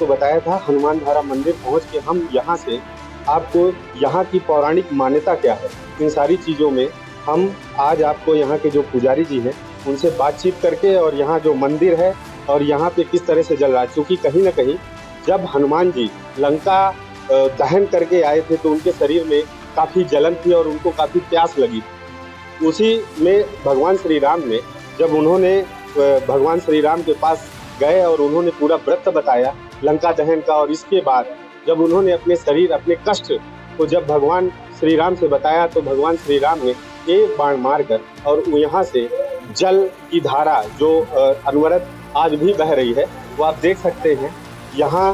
बताया था, हनुमान धारा मंदिर पहुंच के हम यहाँ से आपको यहाँ की पौराणिक मान्यता क्या है, इन सारी चीज़ों में हम आज आपको यहाँ के जो पुजारी जी हैं उनसे बातचीत करके, और यहाँ जो मंदिर है और यहाँ पे किस तरह से जल रहा है। क्योंकि कहीं ना कहीं जब हनुमान जी लंका दहन करके आए थे तो उनके शरीर में काफ़ी जलन थी और उनको काफ़ी प्यास लगी। उसी में भगवान श्री राम ने, जब उन्होंने भगवान श्री राम के पास गए और उन्होंने पूरा व्रत बताया लंका दहन का, और इसके बाद जब उन्होंने अपने शरीर, अपने कष्ट को जब भगवान श्री राम से बताया तो भगवान श्री राम ने एक बाण मारकर और यहाँ से जल की धारा जो अनवरत आज भी बह रही है वो आप देख सकते हैं। यहाँ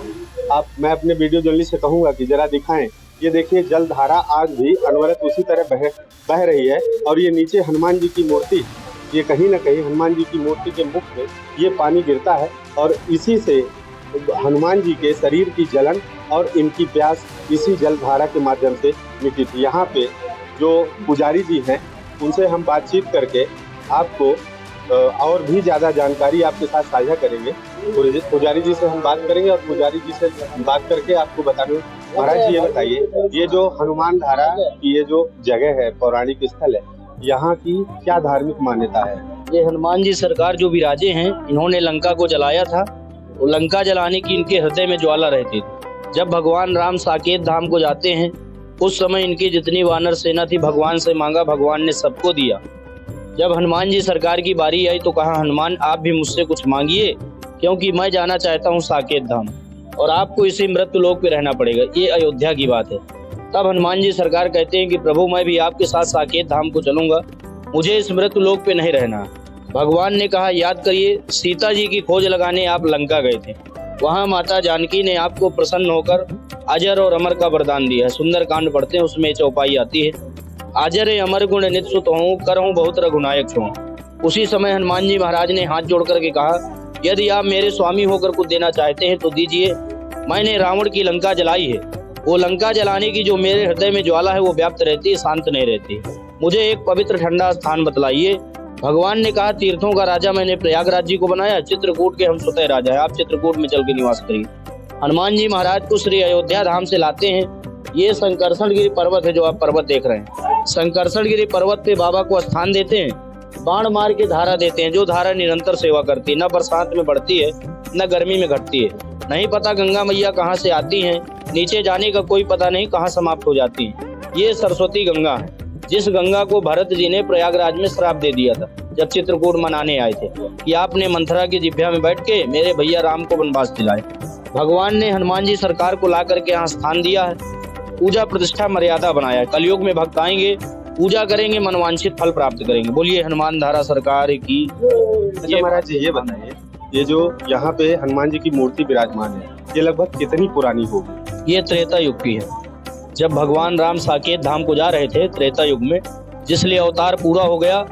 आप, मैं अपने वीडियो जर्नलिस्ट से कहूँगा कि जरा दिखाएं, ये देखिए जल धारा आज भी अनवरत उसी तरह बह रही है। और ये नीचे हनुमान जी की मूर्ति, ये कहीं ना कहीं हनुमान जी की मूर्ति के मुख में ये पानी गिरता है और इसी से हनुमान जी के शरीर की जलन और इनकी प्यास इसी जल धारा के माध्यम से मिटी थी। यहाँ पे जो पुजारी जी हैं उनसे हम बातचीत करके आपको और भी ज़्यादा जानकारी आपके साथ साझा करेंगे। पुजारी जी से हम बात करेंगे और पुजारी जी से बात करके आपको बताने। महाराज जी, ये बताइए, ये जो हनुमान धारा की ये जो जगह है, पौराणिक स्थल है, यहाँ की क्या धार्मिक मान्यता है? ये हनुमान जी सरकार जो विराजे हैं, इन्होंने लंका को जलाया था। तो लंका जलाने की इनके हृदय में ज्वाला रहती थी। जब भगवान राम साकेत धाम को जाते हैं उस समय इनकी जितनी वानर सेना थी भगवान से मांगा, भगवान ने सबको दिया। जब हनुमान जी सरकार की बारी आई तो कहा, हनुमान आप भी मुझसे कुछ मांगिए, क्योंकि मैं जाना चाहता हूँ साकेत धाम और आपको इसी मृत्यु लोक पे रहना पड़ेगा। ये अयोध्या की बात है। तब हनुमान जी सरकार कहते हैं कि प्रभु मैं भी आपके साथ साकेत धाम को चलूंगा, मुझे इस मृत्यु लोक पे नहीं रहना। भगवान ने कहा, याद करिए सीता जी की खोज लगाने आप लंका गए थे, वहाँ माता जानकी ने आपको प्रसन्न होकर अजर और अमर का वरदान दिया है। सुंदर कांड पढ़ते हैं, उसमें चौपाई आती है, अजर अमर गुण नित सुत हूँ, करहूँ बहुत रघुनायक छूँ। उसी समय हनुमान जी महाराज ने हाथ जोड़ करके कहा, यदि आप मेरे स्वामी होकर कुछ देना चाहते हैं तो दीजिए। मैंने रावण की लंका जलाई है, वो लंका जलाने की जो मेरे हृदय में ज्वाला है वो व्याप्त रहती है, शांत नहीं रहती। मुझे एक पवित्र ठंडा स्थान बतलाइए। भगवान ने कहा, तीर्थों का राजा मैंने प्रयागराज जी को बनाया, चित्रकूट के हम स्वतः राजा है, आप चित्रकूट में चल के निवास करिए। हनुमान जी महाराज को श्री अयोध्या धाम से लाते हैं। ये संकर्षणगिरी पर्वत है जो आप पर्वत देख रहे हैं। संकर्षणगिरी पर्वत पे बाबा को स्थान देते हैं, बाण मार के धारा देते हैं, जो धारा निरंतर सेवा करती है, न बरसात में बढ़ती है न गर्मी में घटती है। नहीं पता गंगा मैया कहाँ से आती हैं, नीचे जाने का कोई पता नहीं कहाँ समाप्त हो जाती है। ये सरस्वती गंगा है, जिस गंगा को भरत जी ने प्रयागराज में श्राप दे दिया था जब चित्रकूट मनाने आए थे कि आपने मंथरा की जिभ्या में बैठ के मेरे भैया राम को वनवास दिलाए। भगवान ने हनुमान जी सरकार को ला करके यहाँ स्थान दिया है, पूजा प्रतिष्ठा मर्यादा बनाया है। कलयुग में भक्त आएंगे, पूजा करेंगे, मनवांछित फल प्राप्त करेंगे। बोलिए हनुमान धारा सरकार की। अच्छा महाराज जी, ये बताइए, ये जो यहाँ पे हनुमान जी की मूर्ति विराजमान है, ये लगभग कितनी पुरानी होगी? ये त्रेता युग की है। जब भगवान राम साकेत धाम को जा रहे थे त्रेता युग में, जिसलिए अवतार पूरा हो गया,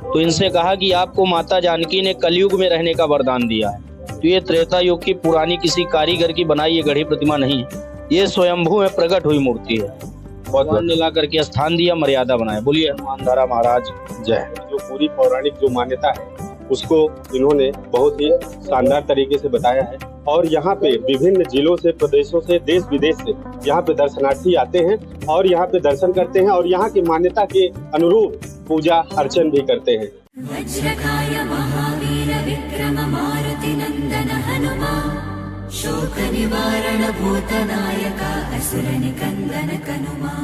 तो इनसे कहा कि आपको माता जानकी ने कलयुग में रहने का वरदान दिया है। तो ये त्रेता युग की पुरानी किसी कारीगर की बनाई ये गढ़ी प्रतिमा नहीं है, ये स्वयंभू में प्रकट हुई मूर्ति है। भगवान ने ला करके स्थान दिया, मर्यादा बनाया। बोलिए हनुमान धारा महाराज जय। जो पूरी पौराणिक जो मान्यता है उसको इन्होंने बहुत ही शानदार तरीके से बताया है। और यहाँ पे विभिन्न जिलों से, प्रदेशों से, देश विदेश से यहाँ पे दर्शनार्थी आते हैं और यहाँ पे दर्शन करते हैं और यहाँ की मान्यता के अनुरूप पूजा अर्चन भी करते हैं। वज्रकाय महावीर विक्रम मारुति नंदन हनुमान, शोक निवारण भूतनायका असुर निकंदन कनुमा।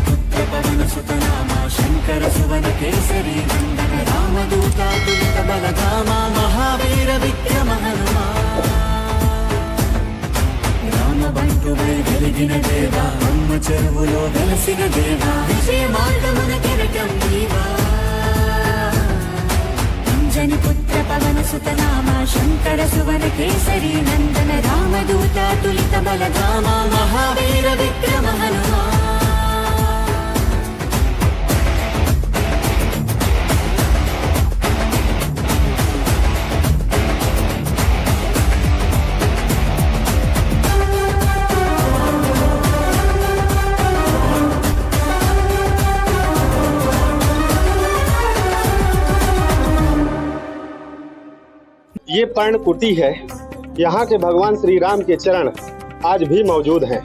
पुत्र पवन सुत नामा, शंकर सुवन केसरी नंदन, रामदूता तुलित बलधामा, महावीर विक्रम हनुमान। राम बंटु వెలిగిన దేవా, అమ్మ చెరువులో వెలసిన దేవా, విజయ మార్గమున కిరటం నీవా। అంజని పుత్ర పవన సుత నామా, శంకర సువన కేసరి నందన, రామదూత తులిత బలధామా, మహావీర విక్రమ హనుమాన్। ये पर्णकुटी है। यहाँ के भगवान श्री राम के चरण आज भी मौजूद हैं।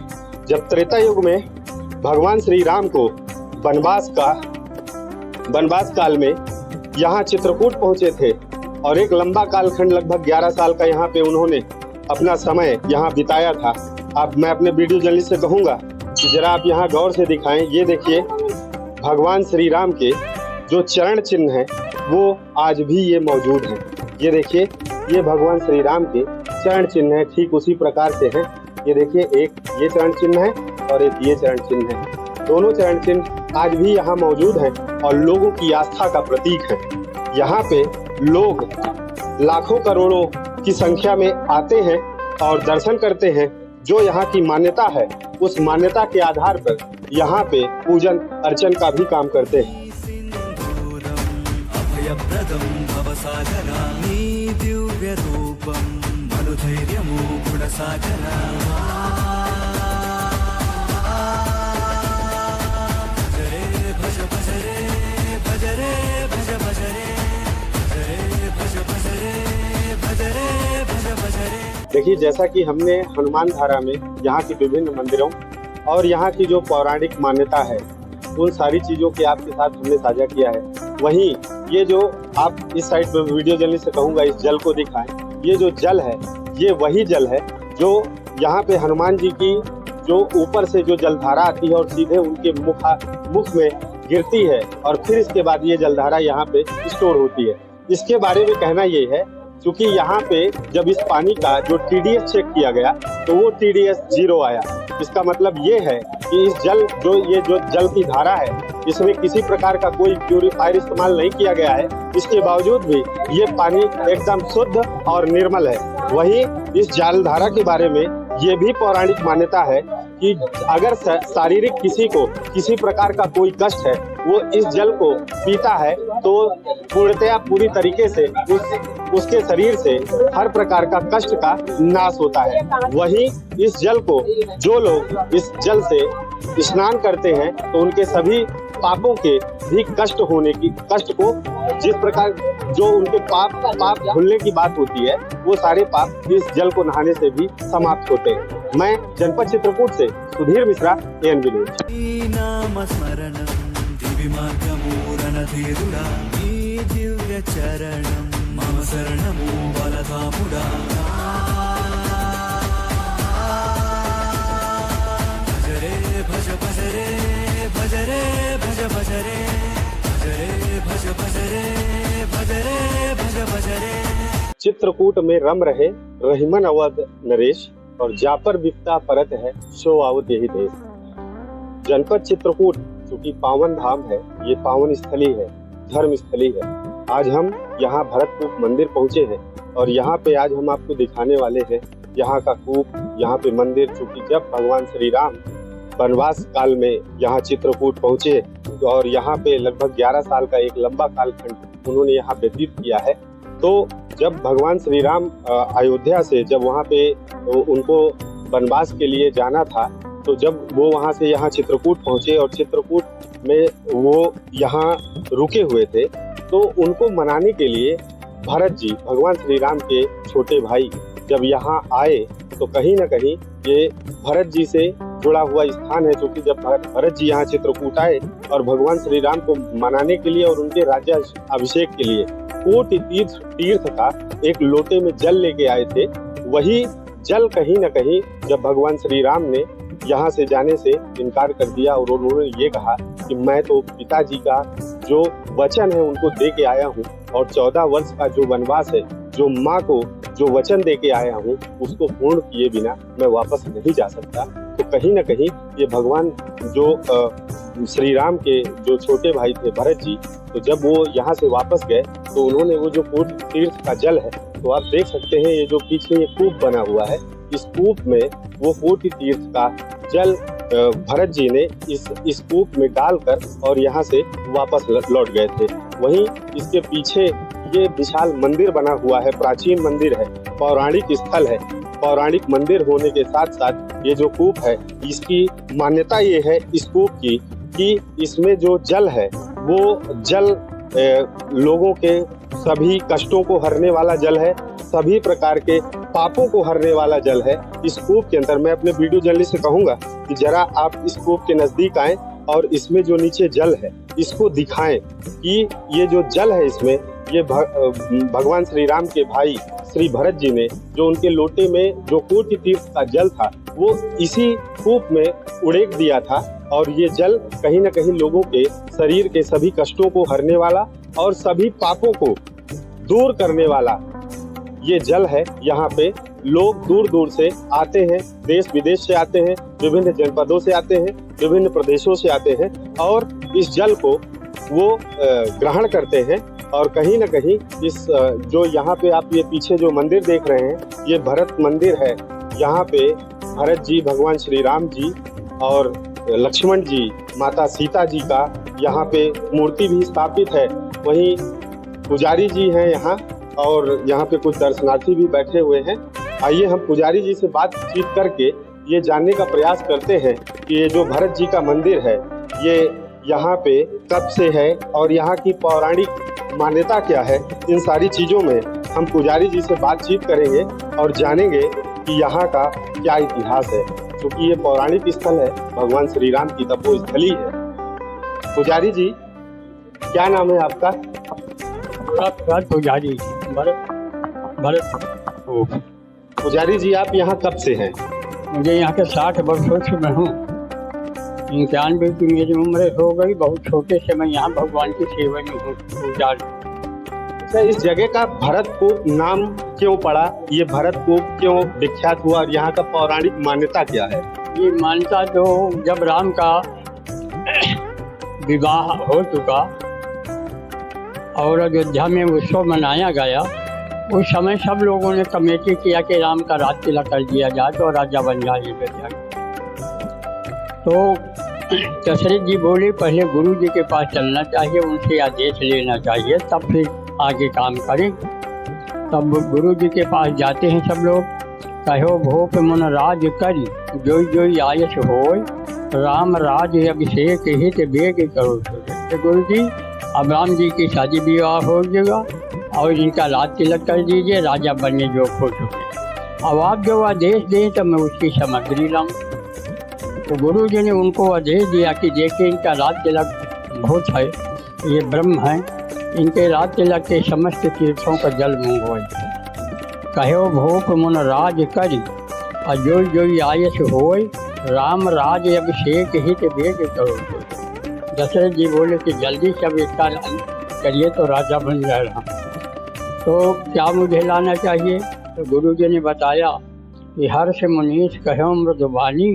जब त्रेता युग में भगवान श्री राम को वनवास काल में यहाँ चित्रकूट पहुंचे थे और एक लंबा कालखंड लगभग 11 साल का यहाँ पे उन्होंने अपना समय यहाँ बिताया था। अब मैं अपने वीडियो जर्नलिस्ट से कहूँगा कि जरा आप यहाँ गौर से दिखाएं। ये देखिए भगवान श्री राम के जो चरण चिन्ह हैं वो आज भी ये मौजूद हैं। ये देखिए ये भगवान श्री राम के चरण चिन्ह है, ठीक उसी प्रकार से हैं। ये देखिए एक ये चरण चिन्ह है और एक ये चरण चिन्ह है। दोनों चरण चिन्ह आज भी यहाँ मौजूद हैं और लोगों की आस्था का प्रतीक है। यहाँ पे लोग लाखों करोड़ों की संख्या में आते हैं और दर्शन करते हैं। जो यहाँ की मान्यता है उस मान्यता के आधार पर यहाँ पे पूजन अर्चन का भी काम करते हैं। देखिए जैसा कि हमने हनुमान धारा में यहाँ की विभिन्न मंदिरों और यहाँ की जो पौराणिक मान्यता है उन सारी चीज़ों के आपके साथ हमने साझा किया है। वहीं ये जो आप इस साइड पर वीडियो जर्नलिस्ट से कहूँगा इस जल को दिखाएं। ये जो जल है ये वही जल है जो यहाँ पे हनुमान जी की जो ऊपर से जो जलधारा आती है और सीधे उनके मुख में गिरती है और फिर इसके बाद ये जलधारा यहाँ पे स्टोर होती है। इसके बारे में कहना ये है क्योंकि यहाँ पे जब इस पानी का जो TDS चेक किया गया तो वो TDS 0 आया। इसका मतलब ये है कि इस जल जो जल की धारा है इसमें किसी प्रकार का कोई प्यूरिफायर इस्तेमाल नहीं किया गया है। इसके बावजूद भी ये पानी एकदम शुद्ध और निर्मल है। वहीं इस जलधारा के बारे में ये भी पौराणिक मान्यता है कि अगर शारीरिक किसी को किसी प्रकार का कोई कष्ट है वो इस जल को पीता है तो पूर्णतया पूरी तरीके से उसके शरीर से हर प्रकार का कष्ट का नाश होता है। वहीं इस जल को जो लोग इस जल से स्नान करते हैं तो उनके सभी पापों के भी कष्ट को जिस प्रकार जो उनके पाप धुलने की बात होती है वो सारे पाप इस जल को नहाने से भी समाप्त होते हैं। मैं जनपद चित्रकूट से सुधीर मिश्रा, ANB चित्रकूट में रम रहे रहीमन अवध नरेश और जापर बिपता परत है सो आवत यही देश। जनपद चित्रकूट चूँकि पावन धाम है, ये पावन स्थली है, धर्म स्थली है। आज हम यहाँ भरतकूप मंदिर पहुँचे हैं और यहाँ पे आज हम आपको दिखाने वाले हैं यहाँ का कूप, यहाँ पे मंदिर। चूँकि जब भगवान श्री राम वनवास काल में यहाँ चित्रकूट पहुँचे और यहाँ पे लगभग 11 साल का एक लंबा कालखंड उन्होंने यहाँ व्यतीत किया है। तो जब भगवान श्री राम अयोध्या से जब वहाँ पे उनको वनवास के लिए जाना था तो जब वो वहाँ से यहाँ चित्रकूट पहुँचे और चित्रकूट में वो यहाँ रुके हुए थे तो उनको मनाने के लिए भरत जी भगवान श्री राम के छोटे भाई जब यहाँ आए तो कहीं न कहीं ये भरत जी से जुड़ा हुआ स्थान है। क्योंकि जब भरत जी यहाँ चित्रकूट आए और भगवान श्री राम को मनाने के लिए और उनके राज्य अभिषेक के लिए कोटि तीर्थ का एक लोटे में जल लेके आए थे, वही जल कहीं न कहीं जब भगवान श्री राम ने यहाँ से जाने से इनकार कर दिया और उन्होंने ये कहा कि मैं तो पिताजी का जो वचन है उनको दे के आया हूँ और 14 वर्ष का जो वनवास है, जो माँ को जो वचन दे के आया हूँ उसको पूर्ण किए बिना मैं वापस नहीं जा सकता। तो कहीं न कहीं ये भगवान जो श्री राम के जो छोटे भाई थे भरत जी, तो जब वो यहाँ से वापस गए तो उन्होंने वो जो कोटि तीर्थ का जल है तो आप देख सकते हैं ये जो पीछे ये कूप बना हुआ है, इस कूप में वो कोटि तीर्थ का जल भरत जी ने इस कूप में डालकर और यहाँ से वापस लौट गए थे। वहीं इसके पीछे ये विशाल मंदिर बना हुआ है, प्राचीन मंदिर है, पौराणिक स्थल है। पौराणिक मंदिर होने के साथ साथ ये जो कूप है इसकी मान्यता ये है इस कूप की कि इसमें जो जल है वो जल लोगों के सभी कष्टों को हरने वाला जल है सभी प्रकार के पापों को हरने वाला जल है। इस कूप के अंदर मैं अपने वीडियो जर्नलिस्ट से कहूंगा कि जरा आप इस कूप के नजदीक आए और इसमें जो नीचे जल है इसको दिखाएं कि ये जो जल है इसमें ये भगवान श्री राम के भाई श्री भरत जी ने जो उनके लोटे में जो कोटि तीर्थ का जल था वो इसी कूप में उड़ेक दिया था और ये जल कहीं न कहीं लोगों के शरीर के सभी कष्टों को हरने वाला और सभी पापों को दूर करने वाला ये जल है। यहाँ पे लोग दूर दूर से आते हैं, देश विदेश से आते हैं, विभिन्न जनपदों से आते हैं, विभिन्न प्रदेशों से आते हैं और इस जल को वो ग्रहण करते हैं। और कहीं न कहीं इस जो यहाँ पे आप ये पीछे जो मंदिर देख रहे हैं ये भरत मंदिर है। यहाँ पे भरत जी, भगवान श्री राम जी और लक्ष्मण जी, माता सीता जी का यहाँ पे मूर्ति भी स्थापित है। वहीं पुजारी जी हैं यहाँ और यहाँ पे कुछ दर्शनार्थी भी बैठे हुए हैं। आइए हम पुजारी जी से बातचीत करके ये जानने का प्रयास करते हैं कि ये जो भरत जी का मंदिर है ये यहाँ पे कब से है और यहाँ की पौराणिक मान्यता क्या है। इन सारी चीज़ों में हम पुजारी जी से बातचीत करेंगे और जानेंगे कि यहाँ का क्या इतिहास है, क्योंकि ये पौराणिक स्थल है, भगवान श्री राम की तपोस्थली है। पुजारी जी, क्या नाम है आपका? पुजारी भरत। पुजारी जी, आप यहाँ कब से हैं? मुझे यहाँ के 60 वर्षों से मैं हूँ। 91 की मेरी उम्र हो गई। बहुत छोटे से मैं यहाँ भगवान की सेवा में हूँ। अच्छा, इस जगह का भरतकूप नाम क्यों पड़ा? ये भरतकूप क्यों विख्यात हुआ और यहाँ का पौराणिक मान्यता क्या है? ये मान्यता तो जब राम का विवाह हो चुका और अयोध्या में उत्सव मनाया गया, उस समय सब लोगों ने कमेटी किया कि राम का राज तिलक कर दिया जाए तो राजा बन जाए अयोध्या। तो दशरथ जी बोले पहले गुरु जी के पास चलना चाहिए, उनसे आदेश लेना चाहिए, तब फिर आगे काम करें। तब गुरु जी के पास जाते हैं सब लोग। कहो भोप मन राज करी जोई जोई आयस होय, राम राज अभिषेक हित बेग करो। तो गुरु जी अब राम जी की शादी विवाह हो जाएगा और इनका राज तिलक कर दीजिए, राजा बनने जो खुश हो। अब आप जो आदेश दें तो मैं उसकी सामग्री लाऊं। तो गुरु जी ने उनको आदेश दिया कि देखिए इनका राज तिलक बहुत है, ये ब्रह्म है, इनके राज तिलक के समस्त तीर्थों का जल मंगवाए। कहो भोप मन राज करी अजोई जोई आयस होय, राम राज अभिषेक हित बेग करो। दशरथ जी बोले कि जल्दी से अब इसका करिए तो राजा बन जाएगा। तो क्या मुझे लाना चाहिए? तो गुरु जी ने बताया कि हर्ष मुनीष कहो मृदुबानी,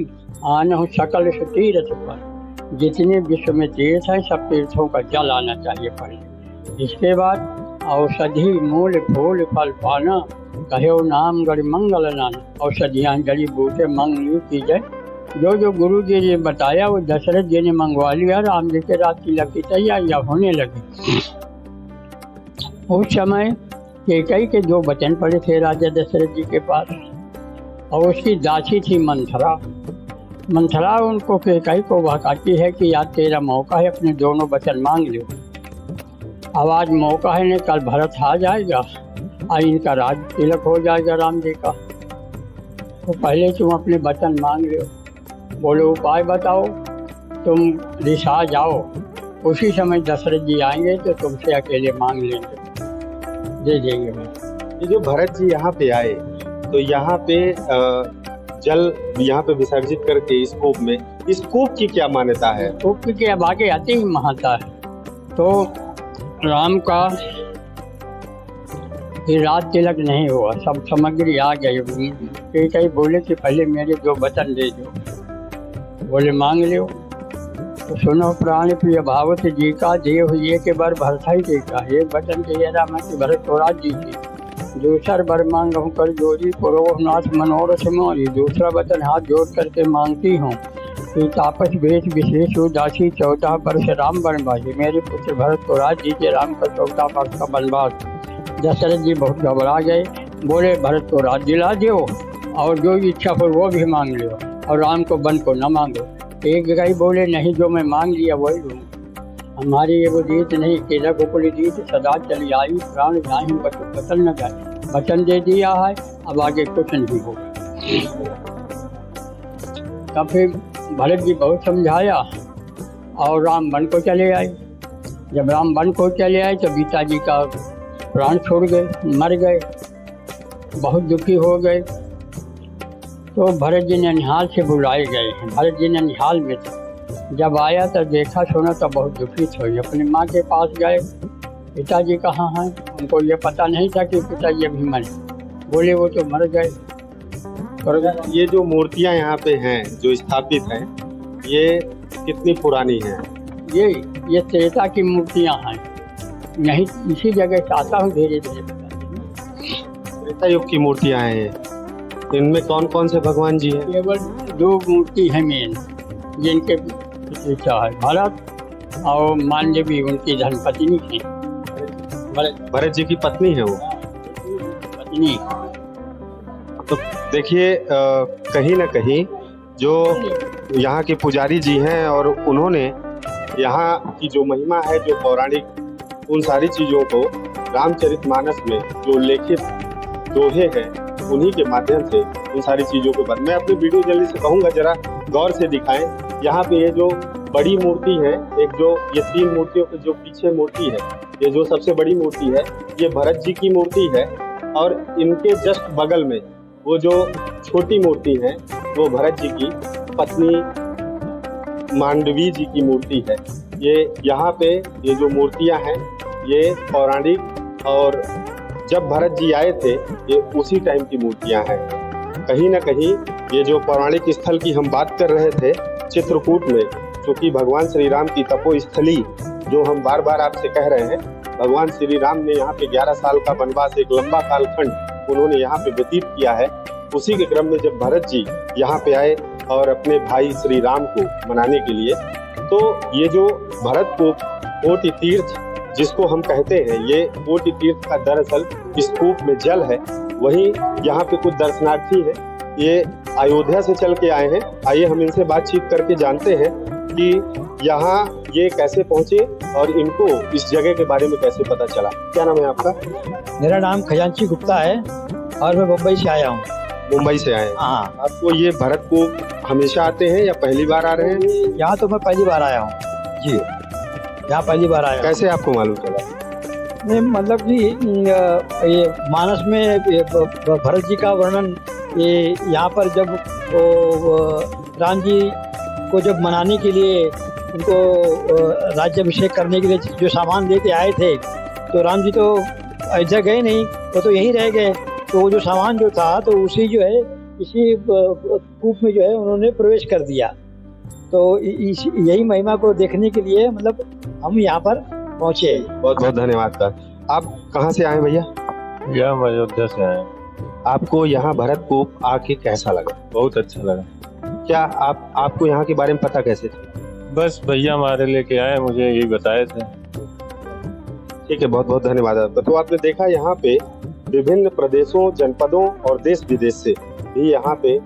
आनहु सकल तीर्थ पर। जितने विश्व में तीर्थ हैं सब तीर्थों का जल आना चाहिए पहले। इसके बाद औषधि मूल फूल फल पाना, कहो नाम गढ़ मंगल नाना। औषधियाँ जड़ी बूटे मंग की जाए। जो गुरु जी ने बताया वो दशरथ जी ने मंगवा लिया। राम जी के राज तिलक की तैयारियाँ होने लगी। उस समय कैकई के 2 बचन पड़े थे राजा दशरथ जी के पास और उसकी दासी थी मंथरा। मंथरा उनको कैकई को कहती है कि यार तेरा मौका है, अपने दोनों बचन मांग लो। अब आज मौका है, नहीं कल भरत आ जाएगा और इनका राज तिलक हो जाएगा राम जी का। तो पहले तुम अपने बचन मांग लो। बोलो उपाय बताओ, तुम रिसा जाओ, उसी समय दशरथ जी आएंगे तो तुमसे अकेले मांग लेंगे, दे देंगे। ये जो भरत जी यहाँ पे आए तो यहाँ पे जल यहाँ पे विसर्जित करके इस कूप की क्या मान्यता है? कूप की अब आगे आते ही मान्यता है। तो राम का राज तिलक नहीं हुआ, सब सामग्री आ गई। कई बोले कि पहले मेरे 2 वचन दे दो। बोले मांग लो। तो सुनो प्राण प्रिय भावत जी का, देव ये के बर भरत ही देखा। एक वचन के राम की भरत तो राज जी की, दूसर बर मांग हूँ कर जोरी पुरोनाथ मनोरथ मोरी। दूसरा वचन हाथ जोड़ करके मांगती हूँ कि तापस भेष विशेष उदासी 14 वर्ष राम वनवासी। मेरे पुत्र भरत को राज दीजिए, राम का 14 वर्ष का वनवास। दशरथ जी बहुत घबरा गए। बोले भरत को राज दिला दो और जो इच्छा हो वो भी मांग लो और राम को वन को न मांगो। एक गई बोले नहीं, जो मैं मांग लिया वही लूँगा। हमारी ये वो रीत नहीं कि रघुकुल रीत सदा चली आई, प्राण जाहि बचन न जाए। वचन दे दिया है, अब आगे कुछ नहीं होगा। तब फिर भरत जी बहुत समझाया और राम वन को चले आए। जब राम वन को चले आए तो गीता जी का प्राण छोड़ गए, मर गए, बहुत दुखी हो गए। तो भरत जी ननिहाल से बुलाए गए। भरत जी ननिहाल में थे। जब आया तो देखा सुना तो बहुत दुखित हुई। अपनी माँ के पास गए, पिताजी कहाँ हैं? उनको ये पता नहीं था कि पिताजी अभी मरे। बोले वो तो मर गए। और ये जो मूर्तियां यहाँ पे हैं जो स्थापित हैं, ये कितनी पुरानी हैं? ये त्रेता की मूर्तियाँ हैं। यहीं इसी जगह से आता हूँ धीरे धीरे। त्रेता युग की मूर्तियां हैं ये। इनमें कौन कौन से भगवान जी हैं? केवल 2 मूर्ति है मेन जिनके प्रतिष्ठा है, भरत और मांडवी उनकी धर्मपत्नी थी। भरत जी की पत्नी है वो। पत्नी तो देखिए कहीं ना कहीं जो यहाँ के पुजारी जी हैं और उन्होंने यहाँ की जो महिमा है, जो पौराणिक, उन सारी चीज़ों को रामचरितमानस में जो उल्लेखित दोहे हैं उन्हीं के माध्यम से उन सारी चीज़ों को मैं अपनी वीडियो जल्दी से कहूँगा जरा गौर से दिखाएं। यहाँ पे ये जो बड़ी मूर्ति है, एक जो ये 3 मूर्तियों के जो पीछे मूर्ति है, ये जो सबसे बड़ी मूर्ति है ये भरत जी की मूर्ति है। और इनके जस्ट बगल में वो जो छोटी मूर्ति है वो भरत जी की पत्नी मांडवी जी की मूर्ति है। ये यहाँ पे ये जो मूर्तियाँ हैं ये पौराणिक, और जब भरत जी आए थे ये उसी टाइम की मूर्तियाँ हैं। कहीं ना कहीं ये जो पौराणिक स्थल की हम बात कर रहे थे चित्रकूट में, क्योंकि भगवान श्री राम की तपोस्थली जो हम बार बार आपसे कह रहे हैं, भगवान श्री राम ने यहाँ पे 11 साल का वनवास, एक लंबा कालखंड उन्होंने यहाँ पे व्यतीत किया है। उसी के क्रम में जब भरत जी यहाँ पे आए और अपने भाई श्री राम को मनाने के लिए, तो ये जो भरत को कोटि तीर्थ जिसको हम कहते हैं, ये कोटि तीर्थ का दरअसल इस कूप में जल है। वहीं यहाँ पे कुछ दर्शनार्थी हैं, ये अयोध्या से चल के आए हैं। आइए हम इनसे बातचीत करके जानते हैं कि यहाँ ये कैसे पहुँचे और इनको इस जगह के बारे में कैसे पता चला। क्या नाम है आपका? मेरा नाम खजांची गुप्ता है और मैं मुंबई से आया हूँ। मुंबई से आए? हाँ। आपको ये भरत को हमेशा आते हैं या पहली बार आ रहे हैं? यहाँ तो मैं पहली बार आया हूँ जी, यहाँ पहली बार आया। कैसे आपको मालूम चला? नहीं, मतलब कि ये मानस में भरत जी का वर्णन, ये यहाँ पर जब राम जी को जब मनाने के लिए उनको राज्याभिषेक करने के लिए जो सामान लेके आए थे, तो राम जी तो अयोध्या गए नहीं, वो तो यहीं रह गए। तो वो जो सामान जो था तो उसी जो है इसी कूप में जो है उन्होंने प्रवेश कर दिया। तो यही महिमा को देखने के लिए मतलब हम यहाँ पर पहुँचे। बहुत बहुत धन्यवाद सर। आप कहाँ से आए भैया? हम अयोध्या से आए। आपको यहाँ भरत को आके कैसा लगा? बहुत अच्छा लगा। क्या आपको यहाँ के बारे में पता कैसे था? बस भैया हमारे लेके आए, मुझे यही बताए थे। ठीक है, बहुत बहुत धन्यवाद आपका। तो आपने देखा यहाँ पे विभिन्न प्रदेशों, जनपदों और देश विदेश से भी यहाँ पे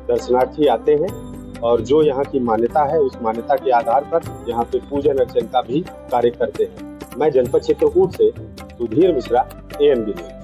दर्शनार्थी आते हैं और जो यहाँ की मान्यता है उस मान्यता के आधार पर यहाँ पे पूजन अर्चन का भी कार्य करते हैं। मैं जनपद चित्रकूट से सुधीर मिश्रा, ANB न्यूज़।